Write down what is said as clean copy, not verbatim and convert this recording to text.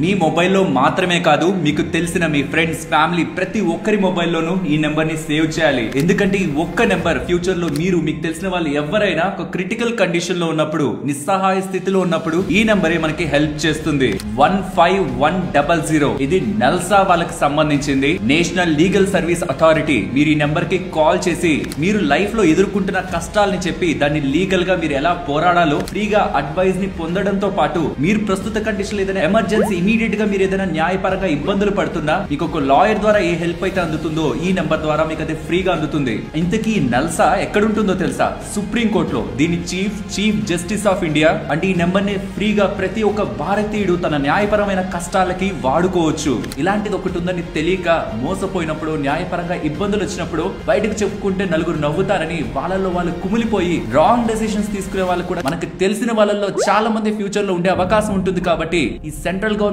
మీ మొబైల్లో మాత్రమే కాదు మీకు తెలిసిన మీ ఫ్రెండ్స్ ఫ్యామిలీ ప్రతి ఒక్కరి మొబైల్లోనూ ఈ నెంబర్ ని సేవ్ చేయాలి. ఎందుకంటే ఈ ఒక్క నెంబర్ ఫ్యూచర్ లో మీకు తెలిసిన వాళ్ళు ఎవరైనా ఒక క్రిటికల్ కండిషన్ లో ఉన్నప్పుడు నిస్సహాయ స్థితిలో ఉన్నప్పుడు ఈ నెంబరే మనకి హెల్ప్ చేస్తుంది. 15100 ఇది నల్సా వాళ్ళకి సంబంధించింది. National legal service authority. మీరు ఈ నెంబర్ కి కాల్ చేసి మీరు లైఫ్ లో ఎదుర్కొంటున్న కష్టాలని చెప్పి దాన్ని లీగల్ గా మీరు ఎలా పోరాడాలో ఫ్రీగా అడ్వైస్ ని పొందడంతో పాటు మీరు ప్రస్తుత కండిషన్ ఏదైనా ఎమర్జెన్సీ ఇమీడియట్ గా మీరు ఏదైనా న్యాయపరంగా ఇబ్బందులు పడుతున్నా మీకు ఒక లాయర్ ద్వారా ఏ హెల్ప్ అయితే అందుతుందో ఈ నెంబర్ ద్వారా మీకు అది ఫ్రీగా అందుతుంది. ఇంతకీ నల్సా ఎక్కడుంటుందో తెలుసా? సుప్రీం కోర్టులో. దీని చీఫ్ జస్టిస్ ఆఫ్ ఇండియా. అంటే ఈ నెంబర్ ని ఫ్రీగా ప్రతి ఒక్క భారతీయుడు తన న్యాయపరమైన కష్టాలకి వాడుకోవచ్చు. ఇలాంటిది ఒకటి ఉందని తెలియక మోసపోయినప్పుడు న్యాయపరంగా ఇబ్బందులు వచ్చినప్పుడు బయటకు చెప్పుకుంటే నలుగురు నవ్వుతారని వాళ్ళలో వాళ్ళు కుమిలిపోయి రాంగ్ డెసిషన్స్ తీసుకునే వాళ్ళు కూడా మనకు తెలిసిన వాళ్ళలో చాలా మంది ఫ్యూచర్ లో ఉండే అవకాశం ఉంటుంది. కాబట్టి ఈ సెంట్రల్ గవర్నమెంట్